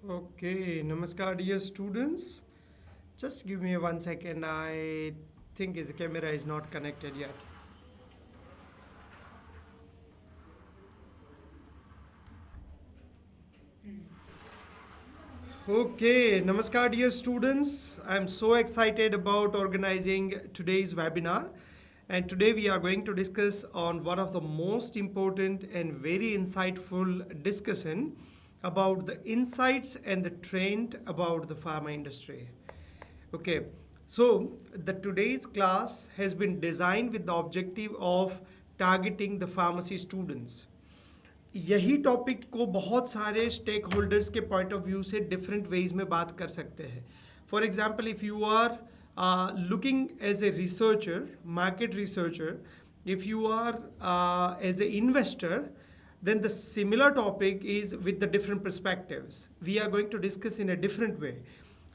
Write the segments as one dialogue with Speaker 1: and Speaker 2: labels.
Speaker 1: Okay, Namaskar, dear students. Just give me 1 second. I think his camera is not connected yet. Okay, Namaskar, dear students. I'm so excited about organizing today's webinar. And today we are going to discuss on one of the most important and very insightful discussion about the insights and the trend about the pharma industry. Okay, so the today's class has been designed with the objective of targeting the pharmacy students. यही topic को बहुत सारे stakeholders के point of view से different ways में बात कर सकते हैं. For example, if you are looking as a researcher, market researcher, if you are as an investor, then the similar topic is with the different perspectives. We are going to discuss in a different way.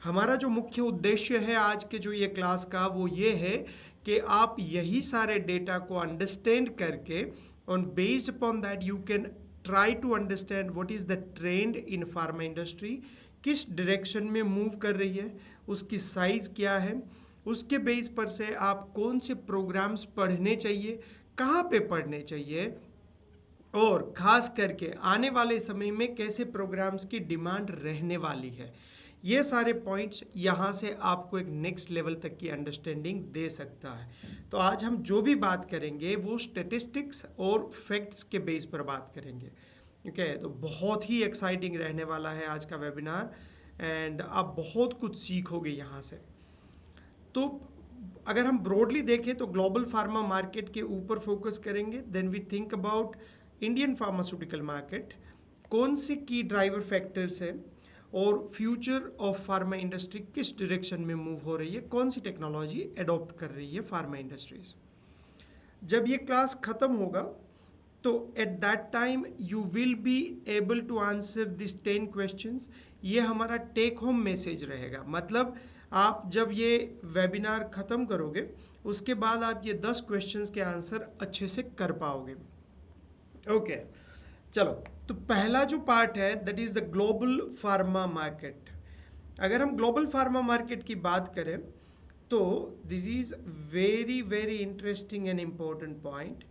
Speaker 1: हमारा जो मुख्य उद्देश्य है आज के जो ये class का वो ये है कि आप यही सारे डेटा को अंडरस्टैंड करके on based upon that you can try to understand what is the trend in pharma industry, किस डायरेक्शन में मूव कर रही है, उसकी साइज़ क्या है, उसके बेस पर से आप कौन से प्रोग्राम्स पढ़ने चाहिए, कहाँ पे पढ़ने चाहिए, और ख़ास करके आने वाले समय में कैसे प्रोग्राम्स की डिमांड रहने वाली है. ये सारे पॉइंट्स यहाँ से आपको एक नेक्स्ट लेवल तक की अंडरस्टैंडिंग दे सकता है. तो आज हम जो भी बात करेंगे वो स्टेटिस्टिक्स और फैक्ट्स के बेस पर बात करेंगे. ओके, तो बहुत ही एक्साइटिंग रहने वाला है आज का वेबिनार एंड आप बहुत कुछ सीखोगे यहाँ से. तो अगर हम ब्रॉडली देखें तो ग्लोबल फार्मा मार्केट के ऊपर फोकस करेंगे. Then we think about Indian pharmaceutical market, कौन सी की ड्राइवर फैक्टर्स है और फ्यूचर ऑफ फार्मा इंडस्ट्री किस डायरेक्शन में मूव हो रही है, कौन सी टेक्नोलॉजी अडॉप्ट कर रही है फार्मा इंडस्ट्रीज. जब ये क्लास ख़त्म होगा तो at that time you will be able to answer this 10 questions. ये हमारा टेक होम मैसेज रहेगा. मतलब आप जब ये वेबिनार ख़त्म करोगे उसके बाद आप ये 10 क्वेश्चंस के आंसर अच्छे से कर पाओगे. ओके, चलो, तो पहला जो पार्ट है that is the global pharma market. अगर हम ग्लोबल फार्मा मार्केट की बात करें तो this is very very interesting and important point.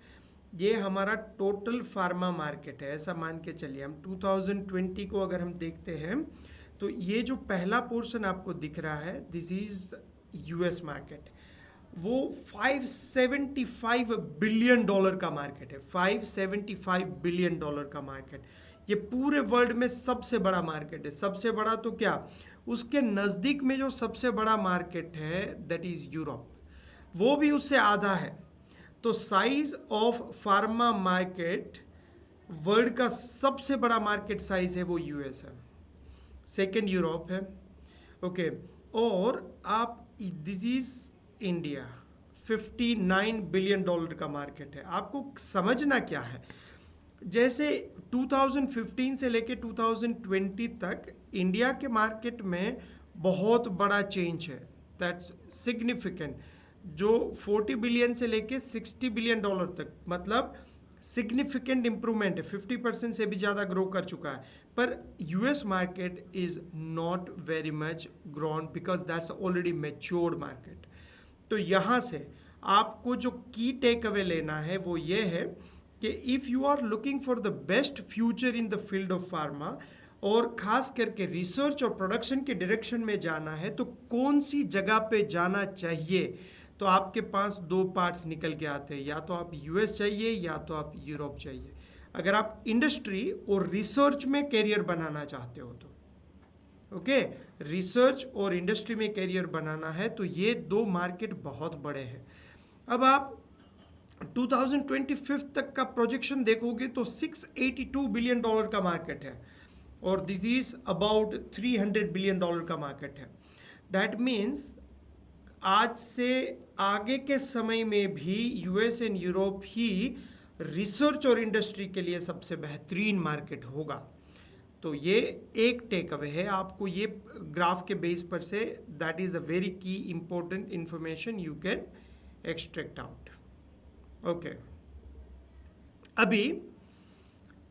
Speaker 1: ये हमारा टोटल फार्मा मार्केट है. ऐसा मान के चलिए हम 2020 को अगर हम देखते हैं तो ये जो पहला पोर्शन आपको दिख रहा है दिस इज़ यूएस मार्केट. वो $575 बिलियन का मार्केट है. $575 बिलियन का मार्केट. ये पूरे वर्ल्ड में सबसे बड़ा मार्केट है. सबसे बड़ा तो क्या, उसके नज़दीक में जो सबसे बड़ा मार्केट है दैट इज़ यूरोप, वो भी उससे आधा है. तो size of pharma market, world का सबसे बड़ा मार्केट साइज है वो यूएस है, सेकेंड यूरोप है. ओके, और आप दिस इज़ इंडिया, $59 बिलियन का मार्केट है. आपको समझना क्या है, जैसे 2015 से लेके 2020 तक इंडिया के मार्केट में बहुत बड़ा चेंज है, दैट्स सिग्निफिकेंट. जो 40 बिलियन से लेके $60 बिलियन तक, मतलब सिग्निफिकेंट इम्प्रूवमेंट है. 50% से भी ज़्यादा ग्रो कर चुका है. पर US market is not very much grown because that's already matured market. तो यहाँ से आपको जो की टेक अवे लेना है वो ये है कि if you are looking for the best future in the field of pharma और ख़ास करके रिसर्च और प्रोडक्शन के डायरेक्शन में जाना है तो कौन सी जगह पे जाना चाहिए, तो आपके पास दो पार्ट्स निकल के आते हैं. या तो आप यूएस चाहिए या तो आप यूरोप चाहिए. अगर आप इंडस्ट्री और रिसर्च में कैरियर बनाना चाहते हो तो ओके, रिसर्च और इंडस्ट्री में कैरियर बनाना है तो ये दो मार्केट बहुत बड़े हैं. अब आप 2025 तक का प्रोजेक्शन देखोगे तो $682 बिलियन का मार्केट है और दिस इज अबाउट $300 बिलियन का मार्केट है. दैट मीन्स आज से आगे के समय में भी US and Europe he research और इंडस्ट्री के लिए सबसे बेहतरीन मार्केट होगा. तो ये एक टेक अवे है आपको ये ग्राफ के बेस पर से. दैट इज़ अ वेरी की important information you can extract out. Okay, अभी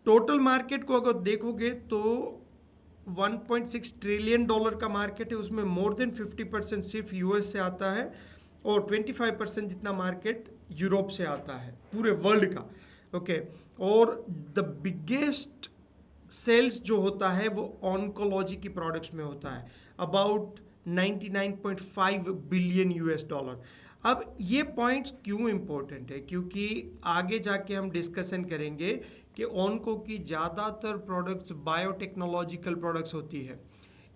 Speaker 1: टोटल मार्केट को अगर देखोगे तो $1.6 ट्रिलियन का मार्केट है, उसमें मोर देन 50% सिर्फ यूएस से आता है और 25% जितना मार्केट यूरोप से आता है पूरे वर्ल्ड का। ओके, और द बिगेस्ट सेल्स जो होता है वो ऑन्कोलॉजी की प्रोडक्ट्स में होता है, अबाउट 99.5 बिलियन यूएस डॉलर। अब ये पॉइंट्स क्यों इम्पोर्टेंट है, क्योंकि आगे जाके हम डिस्कशन करेंगे कि ऑनको की ज़्यादातर प्रोडक्ट्स बायोटेक्नोलॉजिकल प्रोडक्ट्स होती है।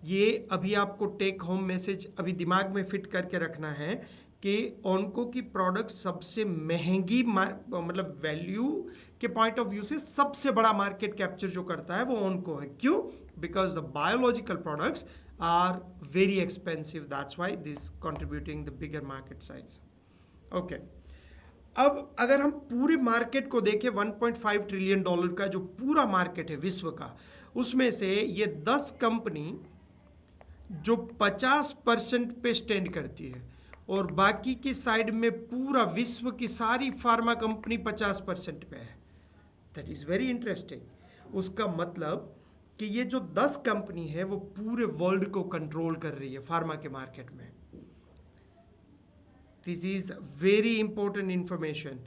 Speaker 1: ये अभी आपको टेक होम मैसेज अभी दिमाग में फिट करके रखना है कि ऑनको की प्रोडक्ट सबसे महंगी मतलब वैल्यू के पॉइंट ऑफ व्यू से सबसे बड़ा मार्केट कैप्चर जो करता है वो ऑनको है। क्यों? Because the biological products are very expensive, that's why this contributing the bigger market size. Okay, अब अगर हम पूरे मार्केट को देखें 1.5 ट्रिलियन डॉलर का जो पूरा मार्केट है विश्व का, उसमें से ये 10 कंपनी जो 50% पे स्टैंड करती है और बाकी की साइड में पूरा विश्व की सारी फार्मा कंपनी 50% पे है। That is very interesting. उसका मतलब कि ये जो 10 कंपनी है वो पूरे वर्ल्ड को कंट्रोल कर रही है फार्मा के मार्केट में। This is very important information.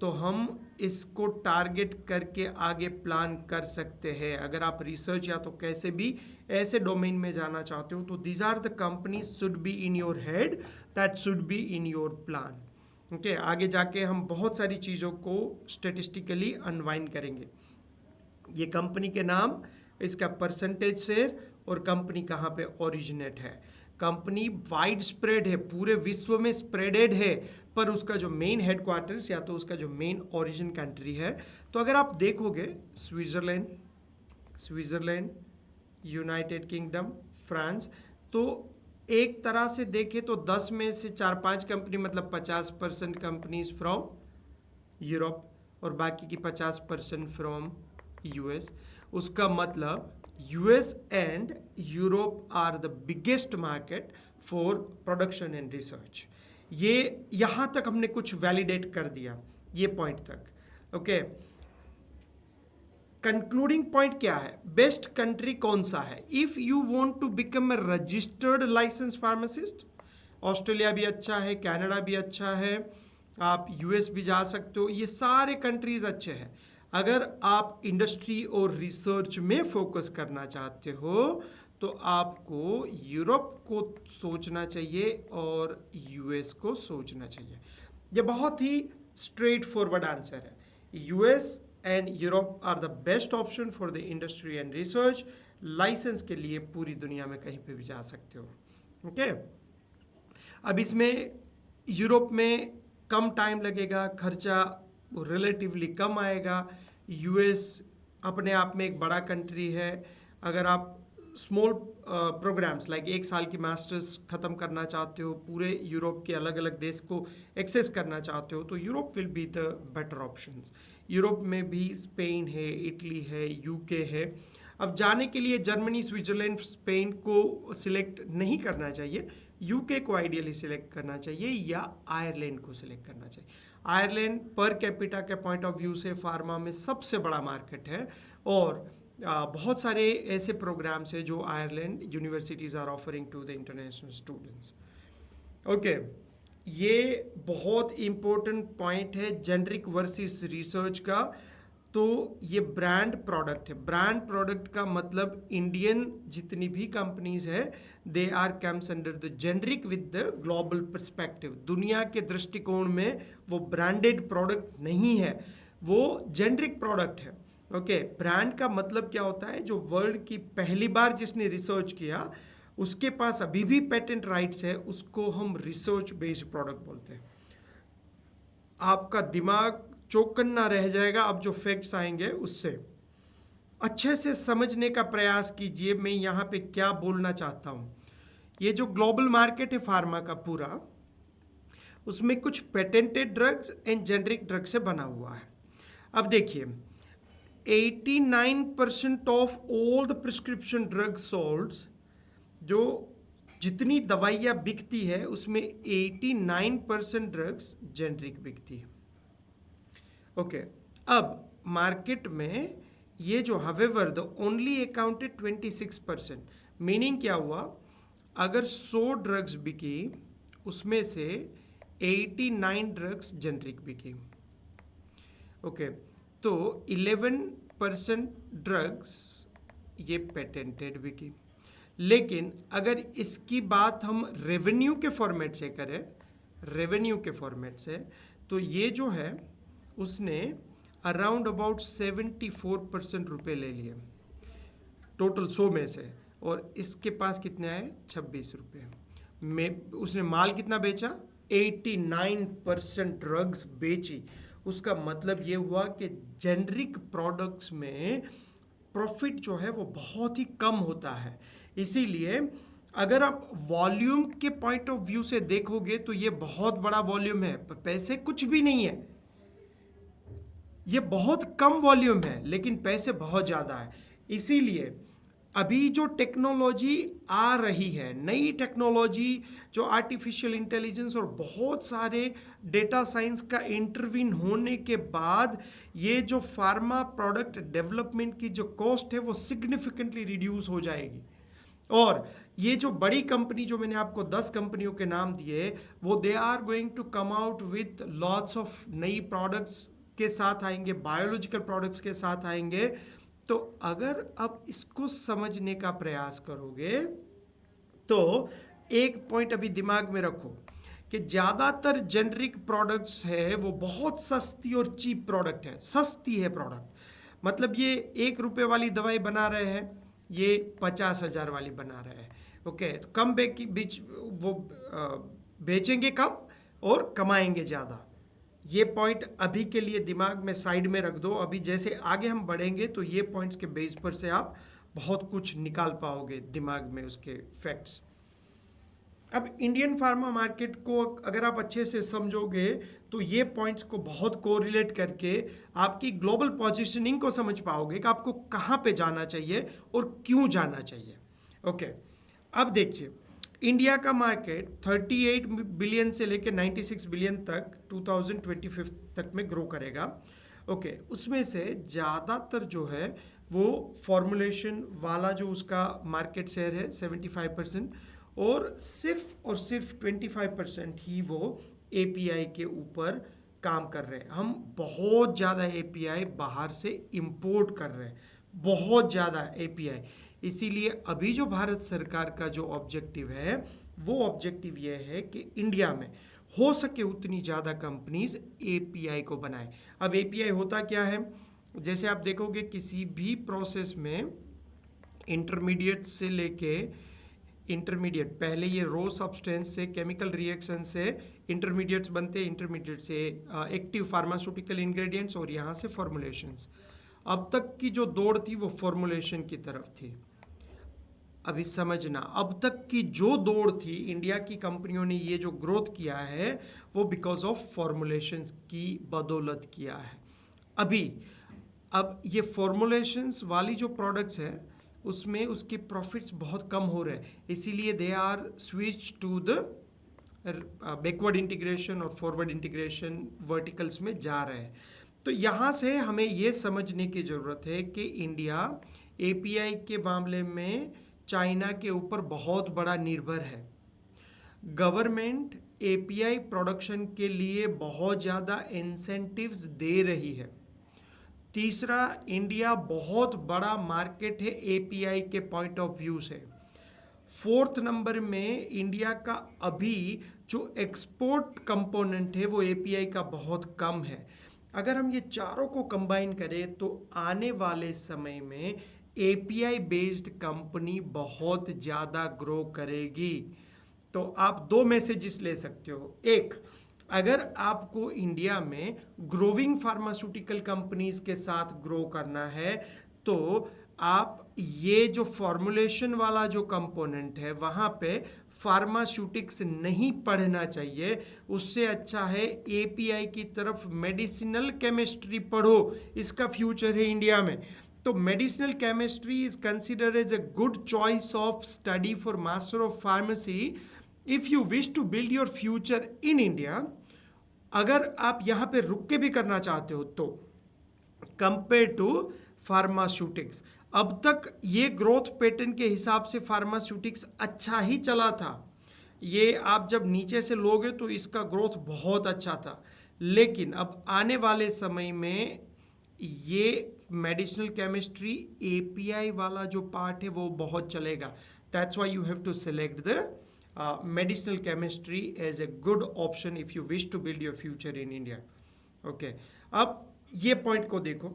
Speaker 1: तो हम इसको टारगेट करके आगे प्लान कर सकते हैं। अगर आप रिसर्च या तो कैसे भी ऐसे डोमेन में जाना चाहते हो तो these are the companies should be in your head, that should be in your plan. Okay, आगे जाके हम बहुत सारी चीज़ों को स्टेटिस्टिकली अनवाइंड करेंगे। ये कंपनी के नाम, इसका परसेंटेज शेयर और कंपनी कहाँ पे ओरिजिनेट है। कंपनी वाइड स्प्रेड है, पूरे विश्व में स्प्रेडेड है, पर उसका जो मेन हेडक्वार्टर्स या तो उसका जो मेन ओरिजिन कंट्री है, तो अगर आप देखोगे स्विट्ज़रलैंड, यूनाइटेड किंगडम, फ्रांस, तो एक तरह से देखें तो 10 में से 4-5 कंपनी मतलब 50% कंपनीज फ्रॉम यूरोप और बाकी की 50% फ्रॉम यूएस। उसका मतलब US and Europe are the biggest market for production and research. ये यहाँ तक हमने कुछ वैलिडेट कर दिया, ये पॉइंट तक। ओके, कंक्लूडिंग पॉइंट क्या है? बेस्ट कंट्री कौन सा है if you want to become a registered license pharmacist? Australia भी अच्छा है, कनाडा भी अच्छा है, आप यूएस भी जा सकते हो, ये सारे कंट्रीज अच्छे हैं। अगर आप इंडस्ट्री और रिसर्च में फोकस करना चाहते हो तो आपको यूरोप को सोचना चाहिए और यूएस को सोचना चाहिए। ये बहुत ही स्ट्रेट फॉरवर्ड आंसर है। US and Europe are the best option for the industry and research. License के लिए पूरी दुनिया में कहीं पे भी जा सकते हो। ओके, अब इसमें यूरोप में कम टाइम लगेगा, खर्चा रिलेटिवली कम आएगा। यूएस अपने आप में एक बड़ा कंट्री है। अगर आप स्मॉल प्रोग्राम्स लाइक 1 साल की मास्टर्स ख़त्म करना चाहते हो, पूरे यूरोप के अलग अलग देश को एक्सेस करना चाहते हो, तो Europe will be the better options. Europe में भी स्पेन है, इटली है, यूके है। अब जाने के लिए जर्मनी, स्विट्ज़रलैंड, स्पेन को सिलेक्ट नहीं करना चाहिए, यूके को आइडियली सिलेक्ट करना चाहिए या आयरलैंड को सिलेक्ट करना चाहिए। आयरलैंड पर कैपिटा के पॉइंट ऑफ व्यू से फार्मा में सबसे बड़ा मार्केट है और बहुत सारे ऐसे प्रोग्राम्स हैं जो Ireland universities are offering to the international students. Okay, ये बहुत इम्पोर्टेंट पॉइंट है जेनरिक वर्सेस रिसर्च का। तो ये ब्रांड प्रोडक्ट है। ब्रांड प्रोडक्ट का मतलब इंडियन जितनी भी कंपनीज है they are comes under the generic with the global perspective. दुनिया के दृष्टिकोण में वो ब्रांडेड प्रोडक्ट नहीं है, वो जेनरिक प्रोडक्ट है। ओके, ब्रांड का मतलब क्या होता है? जो वर्ल्ड की पहली बार जिसने रिसर्च किया उसके पास अभी भी पेटेंट राइट्स है, उसको हम रिसर्च बेस्ड प्रोडक्ट बोलते हैं। आपका दिमाग चौकन्ना रह जाएगा अब जो फैक्ट्स आएंगे उससे। अच्छे से समझने का प्रयास कीजिए मैं यहाँ पे क्या बोलना चाहता हूँ। ये जो ग्लोबल मार्केट है फार्मा का पूरा, उसमें कुछ patented drugs and generic drugs से बना हुआ है। अब देखिए 89% of all the prescription drugs sold, जो जितनी दवाइयाँ बिकती है उसमें 89% ड्रग्स जेनरिक बिकती है। ओके, अब मार्केट में ये जो however the only accounted 26%, meaning क्या हुआ, अगर 100 ड्रग्स बिकी उसमें से 89 ड्रग्स जेनरिक बिकी। ओके, तो 11% ड्रग्स ये पेटेंटेड बिकी। लेकिन अगर इसकी बात हम रेवेन्यू के फॉर्मेट से करें, रेवेन्यू के फॉर्मेट से, तो ये जो है उसने अराउंड अबाउट 74% रुपये ले लिए टोटल 100 में से, और इसके पास कितने आए 26 रुपये में। उसने माल कितना बेचा, 89% ड्रग्स बेची। उसका मतलब ये हुआ कि जेनरिक प्रोडक्ट्स में प्रॉफिट जो है वो बहुत ही कम होता है। इसीलिए अगर आप वॉल्यूम के पॉइंट ऑफ व्यू से देखोगे तो ये बहुत बड़ा वॉल्यूम है, पर पैसे कुछ भी नहीं है। ये बहुत कम वॉल्यूम है लेकिन पैसे बहुत ज़्यादा है। इसीलिए अभी जो टेक्नोलॉजी आ रही है, नई टेक्नोलॉजी जो आर्टिफिशियल इंटेलिजेंस और बहुत सारे डेटा साइंस का इंटरवीन होने के बाद ये जो फार्मा प्रोडक्ट डेवलपमेंट की जो कॉस्ट है वो सिग्निफिकेंटली रिड्यूस हो जाएगी। और ये जो बड़ी कंपनी, जो मैंने आपको 10 कंपनियों के नाम दिए, वो they are going to come out with lots of नई प्रोडक्ट्स के साथ आएंगे, बायोलॉजिकल प्रोडक्ट्स के साथ आएंगे। तो अगर आप इसको समझने का प्रयास करोगे तो एक पॉइंट अभी दिमाग में रखो कि ज़्यादातर जेनरिक प्रोडक्ट्स है वो बहुत सस्ती और चीप प्रोडक्ट है। सस्ती है प्रोडक्ट, मतलब ये 1 रुपये वाली दवाई बना रहे हैं, ये 50,000 वाली बना रहे हैं। ओके, तो कम बीच वो बेचेंगे कम और कमाएंगे ज़्यादा। ये पॉइंट अभी के लिए दिमाग में साइड में रख दो। अभी जैसे आगे हम बढ़ेंगे तो ये पॉइंट्स के बेस पर से आप बहुत कुछ निकाल पाओगे दिमाग में उसके फैक्ट्स। अब इंडियन फार्मा मार्केट को अगर आप अच्छे से समझोगे तो ये पॉइंट्स को बहुत कोरिलेट करके आपकी ग्लोबल पोजीशनिंग को समझ पाओगे कि आपको कहाँ पे जाना चाहिए और क्यों जाना चाहिए। ओके, अब देखिए इंडिया का मार्केट 38 बिलियन से लेकर 96 बिलियन तक 2025 तक में ग्रो करेगा। ओके, उसमें से ज़्यादातर जो है वो फॉर्मुलेशन वाला जो उसका मार्केट शेयर है 75%, और सिर्फ 25% ही वो एपीआई के ऊपर काम कर रहे हैं। हम बहुत ज़्यादा एपीआई बाहर से इंपोर्ट कर रहे हैं, बहुत ज़्यादा एपीआई। इसीलिए अभी जो भारत सरकार का जो ऑब्जेक्टिव है वो ऑब्जेक्टिव ये है कि इंडिया में हो सके उतनी ज़्यादा कंपनीज एपीआई को बनाएं। अब एपीआई होता क्या है, जैसे आप देखोगे किसी भी प्रोसेस में इंटरमीडिएट से लेके इंटरमीडिएट, पहले ये रो सब्सटेंस से केमिकल रिएक्शन से इंटरमीडिएट्स बनते, इंटरमीडिएट से एक्टिव फार्मास्यूटिकल इंग्रेडिएंट्स, और यहाँ से फॉर्मुलेशंस। अब तक की जो दौड़ थी वो फॉर्मुलेशन की तरफ थी। अभी समझना, अब तक की जो दौड़ थी, इंडिया की कंपनियों ने ये जो ग्रोथ किया है वो बिकॉज ऑफ फॉर्मुलेशन की बदौलत किया है। अब ये फॉर्मुलेशंस वाली जो प्रोडक्ट्स हैं उसमें उसके प्रॉफिट्स बहुत कम हो रहे हैं, इसीलिए they are switch to the backward integration और फॉरवर्ड इंटीग्रेशन वर्टिकल्स में जा रहे हैं। तो यहाँ से हमें ये समझने की ज़रूरत है कि इंडिया एपीआई के मामले में चाइना के ऊपर बहुत बड़ा निर्भर है। गवर्नमेंट एपीआई प्रोडक्शन के लिए बहुत ज़्यादा इंसेंटिव्स दे रही है। तीसरा, इंडिया बहुत बड़ा मार्केट है एपीआई के पॉइंट ऑफ व्यू से। फोर्थ नंबर में इंडिया का अभी जो एक्सपोर्ट कंपोनेंट है वो एपीआई का बहुत कम है। अगर हम ये चारों को कंबाइन करें तो आने वाले समय में एपीआई बेस्ड कंपनी बहुत ज़्यादा ग्रो करेगी। तो आप 2 मैसेजेस ले सकते हो। एक, अगर आपको इंडिया में ग्रोविंग फार्मास्यूटिकल कंपनीज के साथ ग्रो करना है तो आप ये जो फॉर्मुलेशन वाला जो कंपोनेंट है वहाँ पे फार्मास्यूटिक्स नहीं पढ़ना चाहिए। उससे अच्छा है एपीआई की तरफ मेडिसिनल केमिस्ट्री पढ़ो, इसका फ्यूचर है इंडिया में। तो medicinal chemistry is considered as a good choice of study for master of pharmacy if you wish to build your future in India. अगर आप यहाँ पे रुक के भी करना चाहते हो तो कंपेयर टू फार्मास्यूटिक्स। अब तक ये ग्रोथ पैटर्न के हिसाब से फार्मास्यूटिक्स अच्छा ही चला था। ये आप जब नीचे से लोगे तो इसका ग्रोथ बहुत अच्छा था, लेकिन अब आने वाले समय में ये मेडिसिनल केमिस्ट्री एपीआई वाला जो पार्ट है वो बहुत चलेगा। That's why you have to select the medicinal chemistry as a good option if you wish to build your future in India. Okay, अब ये पॉइंट को देखो,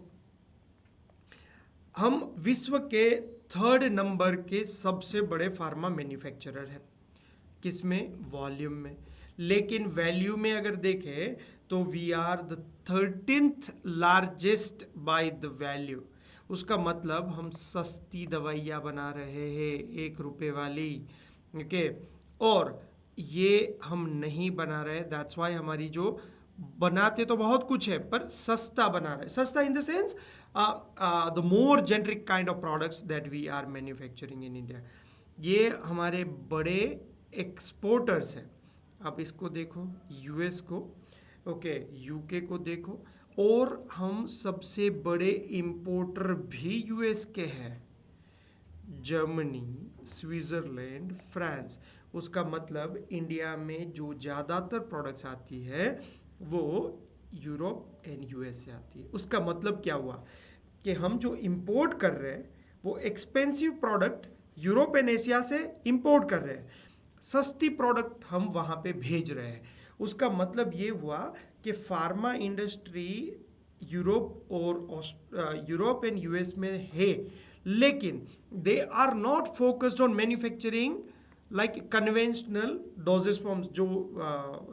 Speaker 1: हम विश्व के 3rd नंबर के सबसे बड़े फार्मा मैन्युफैक्चरर हैं। किसमें? वॉल्यूम में। लेकिन वैल्यू में अगर देखें तो we are the 13th largest by the value. उसका मतलब हम सस्ती दवाइयाँ बना रहे हैं, 1 रुपये वाली। ओके, और ये हम नहीं बना रहे। दैट्स वाई हमारी जो बनाते तो बहुत कुछ है पर सस्ता बना रहे। सस्ता in the sense the more generic kind of products that we are manufacturing in India. ये हमारे बड़े एक्सपोर्टर्स हैं। आप इसको देखो, यूएस को, ओके, यूके को देखो, और हम सबसे बड़े इंपोर्टर भी यूएस के हैं, जर्मनी, स्विट्ज़रलैंड, फ्रांस। उसका मतलब इंडिया में जो ज़्यादातर प्रोडक्ट्स आती है वो यूरोप एंड यूएस से आती है। उसका मतलब क्या हुआ कि हम जो इंपोर्ट कर रहे हैं वो expensive product Europe and Asia से इंपोर्ट कर रहे हैं, सस्ती प्रोडक्ट हम वहाँ पे भेज रहे हैं। उसका मतलब ये हुआ कि pharma industry Europe and US में है, लेकिन they are not focused on manufacturing like conventional doses forms. जो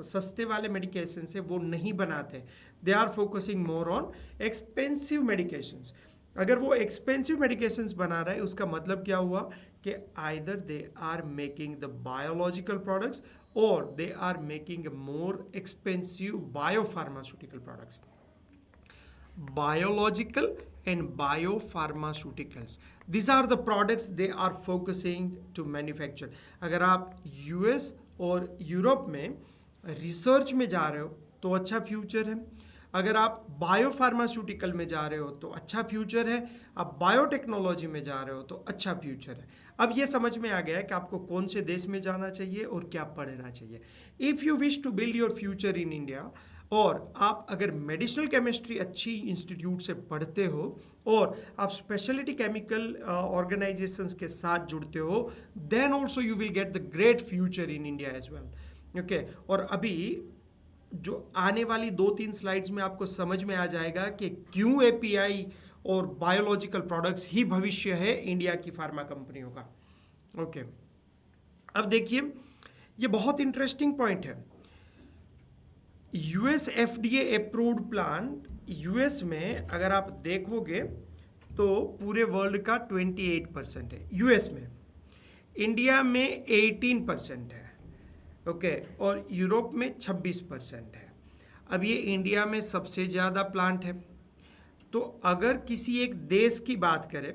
Speaker 1: सस्ते वाले मेडिकेशंस है वो नहीं बनाते, they are focusing more on expensive medications. अगर वो एक्सपेंसिव मेडिकेशंस बना रहा है उसका मतलब क्या हुआ कि either they are making the biological products और they are making more expensive biopharmaceutical products. Biological and biopharmaceuticals, these are the products they are focusing to manufacture. अगर आप यूएस और यूरोप में रिसर्च में जा रहे हो तो अच्छा फ्यूचर है, अगर आप बायोफार्मास्यूटिकल में जा रहे हो तो अच्छा फ्यूचर है, आप बायोटेक्नोलॉजी में जा रहे हो तो अच्छा फ्यूचर है। अब ये समझ में आ गया है कि आपको कौन से देश में जाना चाहिए और क्या पढ़ना चाहिए। If you wish to build your future in India, और आप अगर मेडिसिनल केमिस्ट्री अच्छी इंस्टीट्यूट से पढ़ते हो और आप स्पेशलिटी केमिकल ऑर्गेनाइजेशंस के साथ जुड़ते हो, then also you will get the great future in India as well. Okay, और अभी जो आने वाली 2-3 स्लाइड्स में आपको समझ में आ जाएगा कि क्यों एपीआई और बायोलॉजिकल प्रोडक्ट्स ही भविष्य है इंडिया की फार्मा कंपनियों का। ओके, अब देखिए, ये बहुत इंटरेस्टिंग पॉइंट है। US FDA approved plant US में अगर आप देखोगे तो पूरे वर्ल्ड का 28% है यूएस में, इंडिया में 18% है, ओके, और यूरोप में 26% है। अब ये इंडिया में सबसे ज़्यादा प्लांट है, तो अगर किसी एक देश की बात करें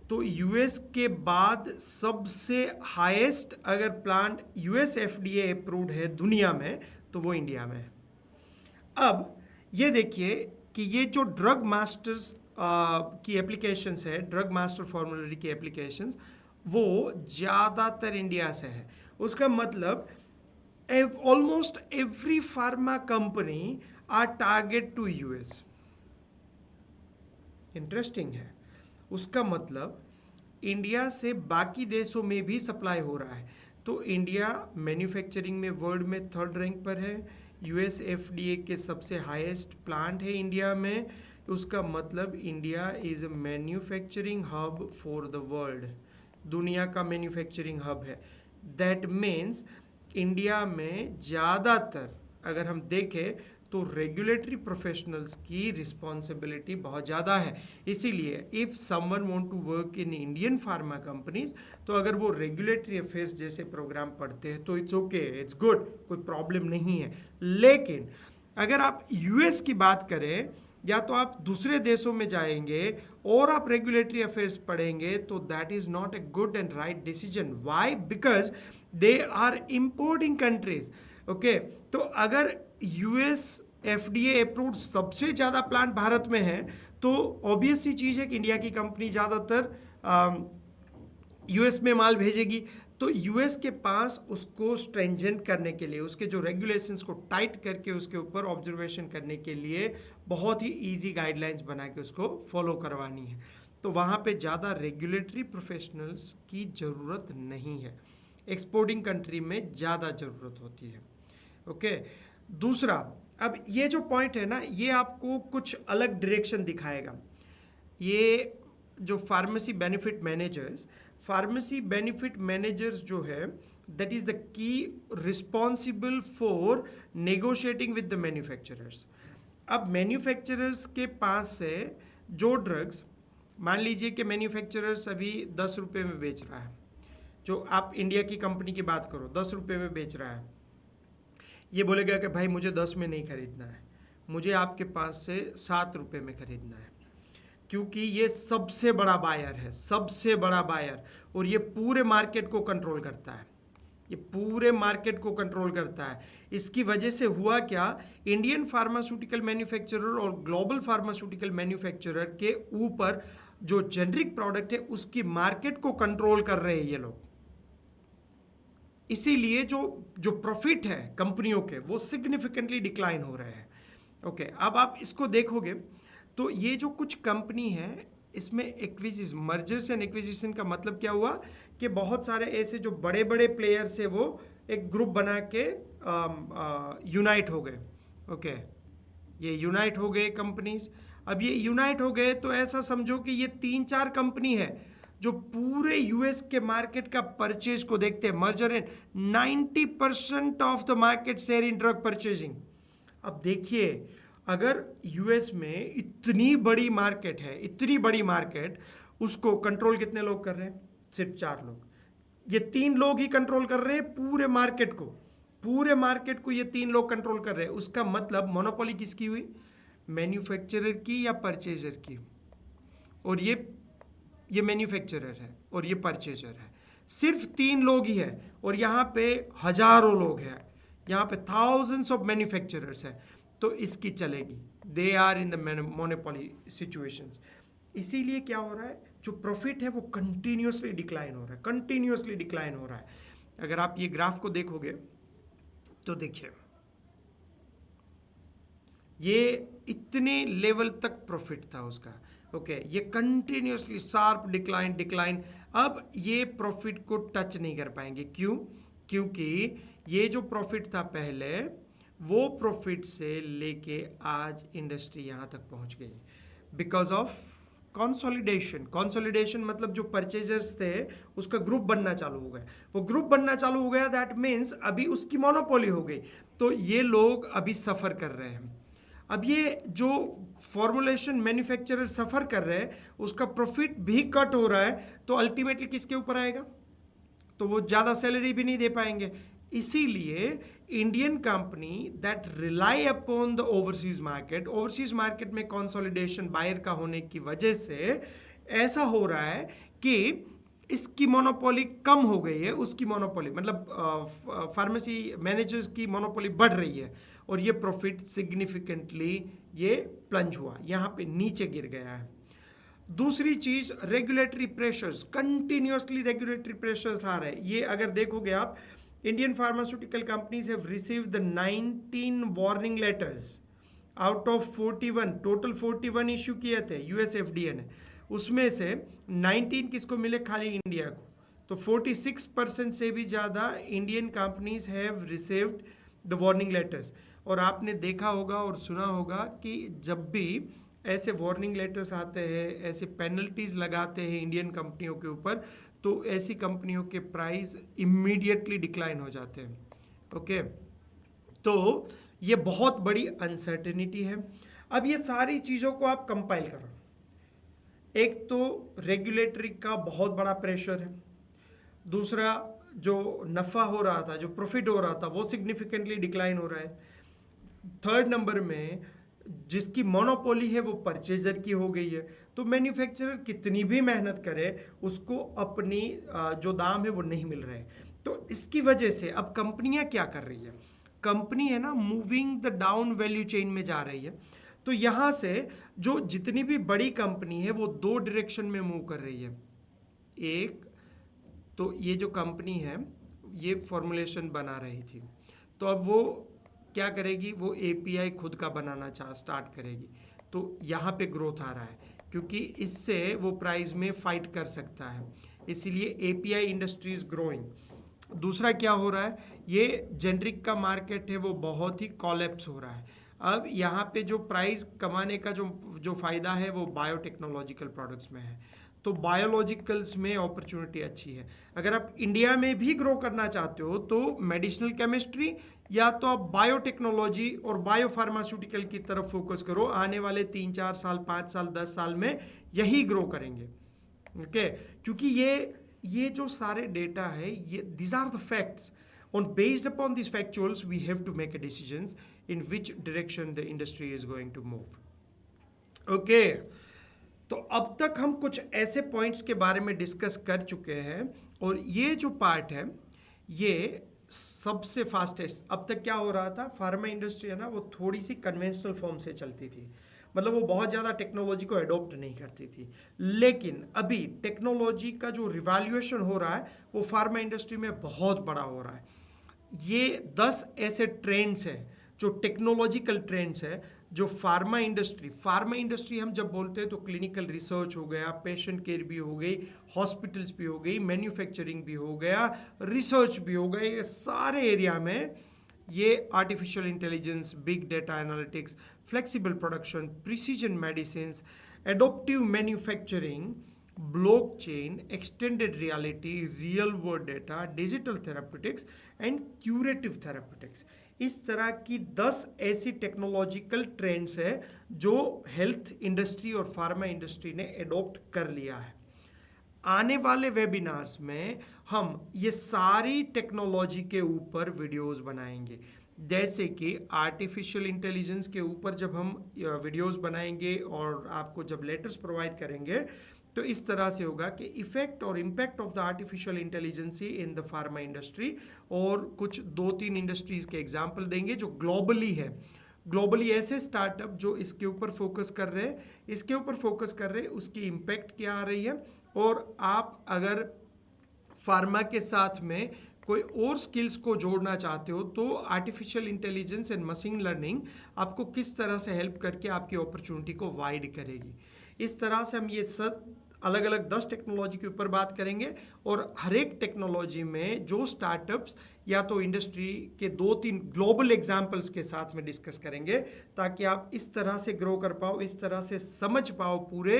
Speaker 1: तो यूएस के बाद सबसे हाईएस्ट अगर प्लांट यूएस एफडीए अप्रूव्ड है दुनिया में तो वो इंडिया में है। अब ये देखिए कि ये जो ड्रग मास्टर्स की एप्लीकेशंस है, ड्रग मास्टर फॉर्मुलरी की एप्लीकेशंस, वो ज़्यादातर इंडिया से है। उसका मतलब almost every pharma company are target to US. Interesting है। उसका मतलब इंडिया से बाकी देशों में भी सप्लाई हो रहा है। तो इंडिया मैन्युफैक्चरिंग में वर्ल्ड में 3rd रैंक पर है, यूएस एफडीए के सबसे हाईएस्ट प्लांट है इंडिया में। उसका मतलब India is a manufacturing hub for the world, दुनिया का मैन्युफैक्चरिंग हब है। दैट मीन्स इंडिया में ज़्यादातर अगर हम देखें तो रेगुलेटरी प्रोफेशनल्स की रिस्पॉन्सिबिलिटी बहुत ज़्यादा है। इसीलिए if someone want to work in Indian pharma companies, तो अगर वो रेगुलेटरी अफेयर्स जैसे प्रोग्राम पढ़ते हैं तो इट्स ओके, इट्स गुड, कोई प्रॉब्लम नहीं है। लेकिन अगर आप यूएस की बात करें या तो आप दूसरे देशों में जाएंगे और आप रेगुलेटरी अफेयर्स पढ़ेंगे तो that is not a good and right decision. Why? Because they are importing countries. Okay, तो अगर यूएस FDA अप्रूव्ड सबसे ज़्यादा प्लांट भारत में है, तो ऑब्वियस सी चीज़ है कि इंडिया की कंपनी ज़्यादातर यूएस में माल भेजेगी। तो यूएस के पास उसको स्ट्रेंजेंट करने के लिए, उसके जो रेगुलेशंस को टाइट करके उसके ऊपर ऑब्जर्वेशन करने के लिए बहुत ही इजी गाइडलाइंस बना के उसको फॉलो करवानी है। तो वहाँ पे ज़्यादा रेगुलेटरी प्रोफेशनल्स की ज़रूरत नहीं है, एक्सपोर्टिंग कंट्री में ज़्यादा ज़रूरत होती है। ओके, दूसरा, अब ये जो पॉइंट है ना, ये आपको कुछ अलग डायरेक्शन दिखाएगा। ये जो फार्मेसी बेनिफिट मैनेजर्स जो है, that is the key responsible for negotiating with the manufacturers. अब मैन्युफैक्चरर्स के पास से जो ड्रग्स, मान लीजिए कि मैन्युफैक्चरर्स अभी 10 रुपये में बेच रहा है, जो आप इंडिया की कंपनी की बात करो 10 रुपये में बेच रहा है, ये बोलेगा कि भाई मुझे 10 में नहीं खरीदना है, मुझे आपके पास से 7 रुपये में खरीदना है, क्योंकि ये सबसे बड़ा बायर है, सबसे बड़ा बायर, और ये पूरे मार्केट को कंट्रोल करता है, ये पूरे मार्केट को कंट्रोल करता है। इसकी वजह से हुआ क्या, इंडियन फार्मास्यूटिकल मैन्युफैक्चरर और ग्लोबल फार्मास्यूटिकल मैन्युफैक्चरर के ऊपर जो जेनरिक प्रोडक्ट है उसकी मार्केट को कंट्रोल कर रहे हैं ये लोग। इसीलिए जो जो प्रॉफिट है कंपनियों के वो सिग्निफिकेंटली डिक्लाइन हो रहे हैं। ओके, अब आप इसको देखोगे तो ये जो कुछ कंपनी है इसमें एक्विजिशन, मर्जर्स एंड एक्विजिशन का मतलब क्या हुआ कि बहुत सारे ऐसे जो बड़े बड़े प्लेयर्स है वो एक ग्रुप बना के यूनाइट हो गए। ओके, ये यूनाइट हो गए कंपनीज। अब ये यूनाइट हो गए तो ऐसा समझो कि ये 3-4 कंपनी है जो पूरे यूएस के मार्केट का परचेज को देखते हैं। Merger and 90% of the market share in drug purchasing. अब देखिए, अगर यूएस में इतनी बड़ी मार्केट है, इतनी बड़ी मार्केट, उसको कंट्रोल कितने लोग कर रहे हैं? सिर्फ 4 लोग। ये 3 लोग ही कंट्रोल कर रहे हैं पूरे मार्केट को, पूरे मार्केट को ये 3 लोग कंट्रोल कर रहे हैं। उसका मतलब मोनोपोली किसकी हुई? मैन्युफैक्चरर की या परचेजर की? और ये मैन्युफैक्चरर है और ये परचेजर है। सिर्फ 3 लोग ही है और यहाँ पे हजारों लोग हैं, यहाँ पे थाउजेंड्स ऑफ मैन्युफैक्चरर्स है, तो इसकी चलेगी। They are in the monopoly situations. इसीलिए क्या हो रहा है, जो प्रॉफिट है वो कंटिन्यूसली डिक्लाइन हो रहा है, कंटिन्यूसली डिक्लाइन हो रहा है। अगर आप ये ग्राफ को देखोगे तो देखिए, ये इतने लेवल तक प्रॉफिट था उसका। ओके, ये कंटिन्यूसली शार्प डिक्लाइन। अब ये प्रॉफिट को टच नहीं कर पाएंगे। क्यों? क्योंकि ये जो प्रॉफिट था पहले, वो प्रॉफिट से लेके आज इंडस्ट्री यहाँ तक पहुँच गई बिकॉज ऑफ कंसोलिडेशन। मतलब जो परचेजर्स थे उसका ग्रुप बनना चालू हो गया, वो ग्रुप बनना चालू हो गया, दैट मीन्स अभी उसकी मोनोपोली हो गई। तो ये लोग अभी सफ़र कर रहे हैं। अब ये जो फॉर्मुलेशन मैन्युफैक्चरर सफ़र कर रहे हैं उसका प्रॉफिट भी कट हो रहा है, तो अल्टीमेटली किसके ऊपर आएगा? तो वो ज़्यादा सैलरी भी नहीं दे पाएंगे। इसीलिए Indian company that rely upon the overseas market में कंसोलिडेशन बायर का होने की वजह से ऐसा हो रहा है कि इसकी मोनोपोली कम हो गई है, उसकी मोनोपोली मतलब फार्मेसी मैनेजर्स की मोनोपोली बढ़ रही है और ये प्रॉफिट सिग्निफिकेंटली ये प्लंज हुआ, यहाँ पे नीचे गिर गया है। दूसरी चीज, regulatory pressures, continuously regulatory pressures आ रहे हैं। ये अगर देखोगे आप, Indian pharmaceutical companies have received the 19 warning letters out of 41, total 41 issue किए थे यूएस एफडीए ने। उसमें से 19 किसको मिले? खाली इंडिया को। तो 46% से भी ज़्यादा Indian companies have received the warning letters. और आपने देखा होगा और सुना होगा कि जब भी ऐसे वार्निंग लेटर्स आते हैं, ऐसे पेनल्टीज लगाते हैं इंडियन कंपनियों के ऊपर, तो ऐसी कंपनियों के प्राइस इमीडिएटली डिक्लाइन हो जाते हैं। ओके, तो ये बहुत बड़ी अनसर्टेनिटी है। अब ये सारी चीज़ों को आप कंपाइल करो। एक तो रेगुलेटरी का बहुत बड़ा प्रेशर है, दूसरा जो नफ़ा हो रहा था, जो प्रॉफिट हो रहा था, वो सिग्निफिकेंटली डिक्लाइन हो रहा है। थर्ड नंबर में जिसकी मोनोपोली है वो परचेजर की हो गई है। तो मैन्युफैक्चरर कितनी भी मेहनत करे उसको अपनी जो दाम है वो नहीं मिल रहे। तो इसकी वजह से अब कंपनियां क्या कर रही है? कंपनी है ना moving the down value chain में जा रही है। तो यहाँ से जो जितनी भी बड़ी कंपनी है वो दो डायरेक्शन में मूव कर रही है। एक तो ये जो कंपनी है ये फॉर्मुलेशन बना रही थी, तो अब वो क्या करेगी, वो एपीआई खुद का बनाना स्टार्ट करेगी। तो यहाँ पे ग्रोथ आ रहा है क्योंकि इससे वो प्राइस में फाइट कर सकता है, इसीलिए एपीआई इंडस्ट्री इज ग्रोइंग। दूसरा क्या हो रहा है, ये जेनरिक का मार्केट है वो बहुत ही कॉलेप्स हो रहा है। अब यहाँ पे जो प्राइस कमाने का जो फ़ायदा है वो बायोटेक्नोलॉजिकल प्रोडक्ट्स में है, तो बायोलॉजिकल्स में अपॉर्चुनिटी अच्छी है। अगर आप इंडिया में भी ग्रो करना चाहते हो तो मेडिसिनल केमिस्ट्री या तो आप बायोटेक्नोलॉजी और बायोफार्मास्यूटिकल की तरफ फोकस करो। आने वाले 3-4 साल, 5 साल, 10 साल में यही ग्रो करेंगे। ओके क्योंकि ये जो सारे डेटा है ये this are the facts, on based upon these factuals we have to make a decisions in which direction the industry is going to move. Okay, तो अब तक हम कुछ ऐसे पॉइंट्स के बारे में डिस्कस कर चुके हैं और ये जो पार्ट है ये सबसे फास्टेस्ट। अब तक क्या हो रहा था, फार्मा इंडस्ट्री है ना वो थोड़ी सी कन्वेंशनल फॉर्म से चलती थी, मतलब वो बहुत ज़्यादा टेक्नोलॉजी को एडॉप्ट नहीं करती थी। लेकिन अभी टेक्नोलॉजी का जो रिवैल्यूएशन हो रहा है वो फार्मा इंडस्ट्री में बहुत बड़ा हो रहा है। ये 10 ऐसे ट्रेंड्स हैं जो टेक्नोलॉजिकल ट्रेंड्स है जो फार्मा इंडस्ट्री हम जब बोलते हैं तो क्लिनिकल रिसर्च हो गया, पेशेंट केयर भी हो गई, हॉस्पिटल्स भी हो गई, मैन्युफैक्चरिंग भी हो गया, रिसर्च भी हो गए, ये सारे एरिया में ये artificial intelligence, big data analytics, flexible production, precision medicine, adaptive manufacturing, blockchain, extended reality, real world data, digital therapeutics and curative therapeutics, इस तरह की 10 ऐसी टेक्नोलॉजिकल ट्रेंड्स है जो हेल्थ इंडस्ट्री और फार्मा इंडस्ट्री ने एडॉप्ट कर लिया है। आने वाले वेबिनार्स में हम ये सारी टेक्नोलॉजी के ऊपर वीडियोस बनाएंगे, जैसे कि आर्टिफिशियल इंटेलिजेंस के ऊपर जब हम वीडियोस बनाएंगे और आपको जब लेटर्स प्रोवाइड करेंगे तो इस तरह से होगा कि इफेक्ट और impact of the artificial intelligence in the pharma industry, और कुछ 2-3 इंडस्ट्रीज के एग्जांपल देंगे जो ग्लोबली है। ग्लोबली ऐसे स्टार्टअप जो इसके ऊपर फोकस कर रहे हैं, उसकी इम्पैक्ट क्या आ रही है, और आप अगर फार्मा के साथ में कोई और स्किल्स को जोड़ना चाहते हो तो artificial intelligence and machine learning आपको किस तरह से हेल्प करके आपकी अपॉर्चुनिटी को वाइड करेगी। इस तरह से हम ये सब अलग अलग 10 टेक्नोलॉजी के ऊपर बात करेंगे और हर एक टेक्नोलॉजी में जो स्टार्टअप्स या तो इंडस्ट्री के 2-3 ग्लोबल एग्जांपल्स के साथ में डिस्कस करेंगे, ताकि आप इस तरह से ग्रो कर पाओ, इस तरह से समझ पाओ पूरे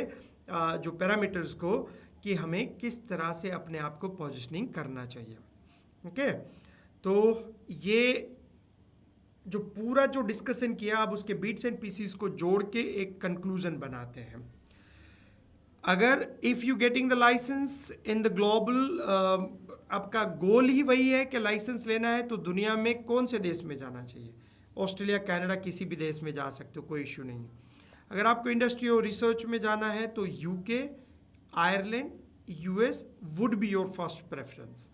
Speaker 1: जो पैरामीटर्स को कि हमें किस तरह से अपने आप को पोजिशनिंग करना चाहिए। ओके, तो ये जो पूरा जो डिस्कशन किया, अब उसके बीट्स एंड पीसीस को जोड़ के एक कंक्लूजन बनाते हैं। अगर if you getting the license in the global, आपका गोल ही वही है कि लाइसेंस लेना है, तो दुनिया में कौन से देश में जाना चाहिए? ऑस्ट्रेलिया, कनाडा, किसी भी देश में जा सकते हो, कोई इश्यू नहीं है। अगर आपको इंडस्ट्री और रिसर्च में जाना है तो UK, Ireland, US would be your first preference.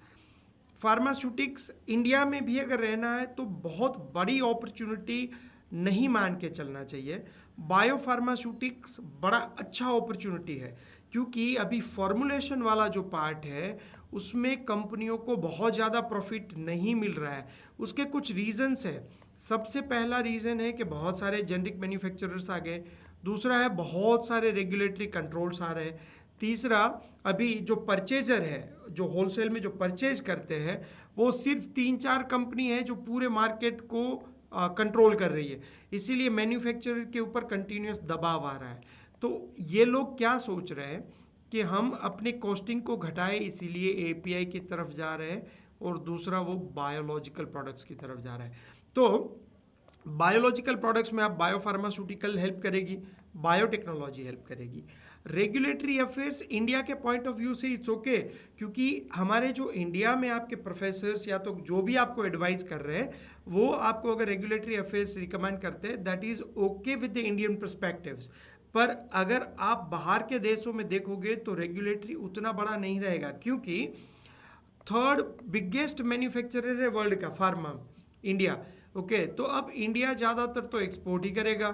Speaker 1: Pharmaceutics India में भी अगर रहना है तो बहुत बड़ी अपॉर्चुनिटी नहीं मान के चलना चाहिए। बायोफार्मास्यूटिक्स बड़ा अच्छा अपॉर्चुनिटी है, क्योंकि अभी फॉर्मुलेशन वाला जो पार्ट है उसमें कंपनियों को बहुत ज़्यादा प्रॉफिट नहीं मिल रहा है। उसके कुछ रीजंस है। सबसे पहला रीज़न है कि बहुत सारे जेनरिक मैन्युफैक्चरर्स आ गए, दूसरा है बहुत सारे रेगुलेटरी कंट्रोल्स आ रहे हैं, तीसरा अभी जो परचेजर है, जो होलसेल में जो परचेज करते हैं, वो सिर्फ 3-4 कंपनी है जो पूरे मार्केट को कंट्रोल कर रही है, इसीलिए मैन्युफैक्चरर के ऊपर कंटिन्यूस दबाव आ रहा है। तो ये लोग क्या सोच रहे हैं कि हम अपने कॉस्टिंग को घटाएं, इसीलिए एपीआई की तरफ जा रहे हैं, और दूसरा वो बायोलॉजिकल प्रोडक्ट्स की तरफ जा रहा है। तो बायोलॉजिकल प्रोडक्ट्स में आप बायोफार्मास्यूटिकल हेल्प करेगी, बायोटेक्नोलॉजी हेल्प करेगी। रेगुलेटरी अफेयर्स इंडिया के पॉइंट ऑफ व्यू से इट्स ओके, क्योंकि हमारे जो इंडिया में आपके प्रोफेसर्स या तो जो भी आपको एडवाइस कर रहे हैं वो आपको अगर रेगुलेटरी अफेयर्स रिकमेंड करते हैं, that is okay with the Indian perspectives. पर अगर आप बाहर के देशों में देखोगे तो रेगुलेटरी उतना बड़ा नहीं रहेगा, क्योंकि 3rd बिगेस्ट मैन्युफैक्चरर है वर्ल्ड का फार्मा, इंडिया, ओके, तो अब इंडिया ज़्यादातर तो एक्सपोर्ट ही करेगा।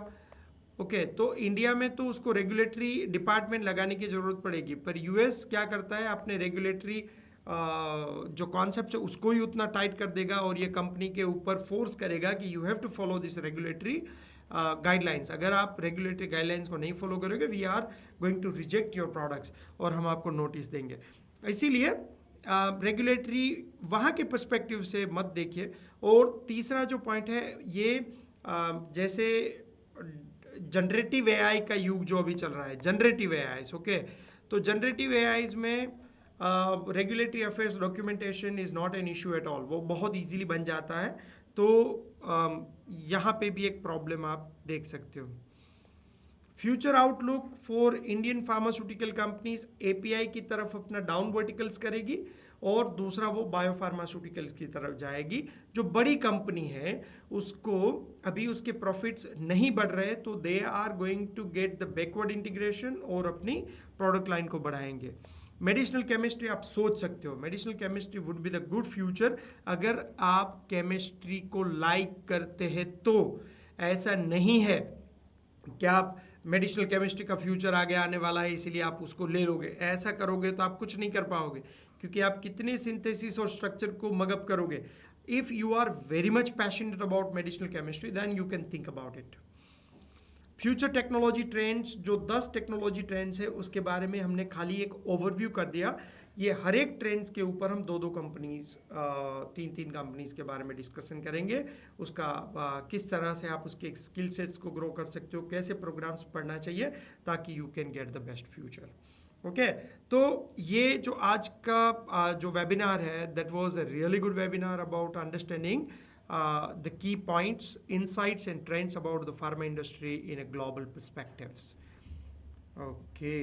Speaker 1: ओके, तो इंडिया में तो उसको रेगुलेटरी डिपार्टमेंट लगाने की ज़रूरत पड़ेगी, पर यूएस क्या करता है, अपने रेगुलेटरी जो कॉन्सेप्ट है उसको ही उतना टाइट कर देगा और ये कंपनी के ऊपर फोर्स करेगा कि you have to follow this regulatory guidelines. अगर आप रेगुलेटरी गाइडलाइंस को नहीं फॉलो करोगे, we are going to reject your products और हम आपको नोटिस देंगे। इसीलिए रेगुलेटरी वहाँ के पर्सपेक्टिव से मत देखिए। और तीसरा जो पॉइंट है ये जैसे जनरेटिव एआई का युग जो अभी चल रहा है, जनरेटिव एआई, ओके, तो जनरेटिव एआईज में regulatory affairs documentation is not an issue at all, वो बहुत इजीली बन जाता है। तो यहाँ पे भी एक प्रॉब्लम आप देख सकते हो। Future outlook for Indian pharmaceutical companies, API की तरफ अपना डाउन वर्टिकल्स करेगी और दूसरा वो बायोफार्मास्यूटिकल्स की तरफ जाएगी। जो बड़ी कंपनी है उसको अभी उसके प्रॉफिट्स नहीं बढ़ रहे, तो they are going to get the backward integration और अपनी प्रोडक्ट लाइन को बढ़ाएंगे। मेडिसिनल केमिस्ट्री आप सोच सकते हो, medicinal chemistry would be the good future अगर आप केमिस्ट्री को लाइक करते हैं तो। ऐसा नहीं है कि आप मेडिसिनल केमिस्ट्री का फ्यूचर आगे आने वाला है इसीलिए आप उसको ले लोगे, ऐसा करोगे तो आप कुछ नहीं कर पाओगे, क्योंकि आप कितने सिंथेसिस और स्ट्रक्चर को मगअप करोगे। If you are very much passionate about medicinal chemistry then you can think about it. Future technology trends, जो 10 टेक्नोलॉजी ट्रेंड्स है उसके बारे में हमने खाली एक ओवरव्यू कर दिया। ये हर एक ट्रेंड्स के ऊपर हम 2-2 कंपनीज, 3-3 कंपनीज के बारे में डिस्कशन करेंगे। उसका किस तरह से आप उसके स्किल सेट्स को ग्रो कर सकते हो, कैसे प्रोग्राम्स पढ़ना चाहिए ताकि you can get the best future. Okay, तो ये जो आज का जो वेबिनार है, that was a really good webinar about understanding the key points, insights and trends about the pharma industry in a global perspectives. Okay.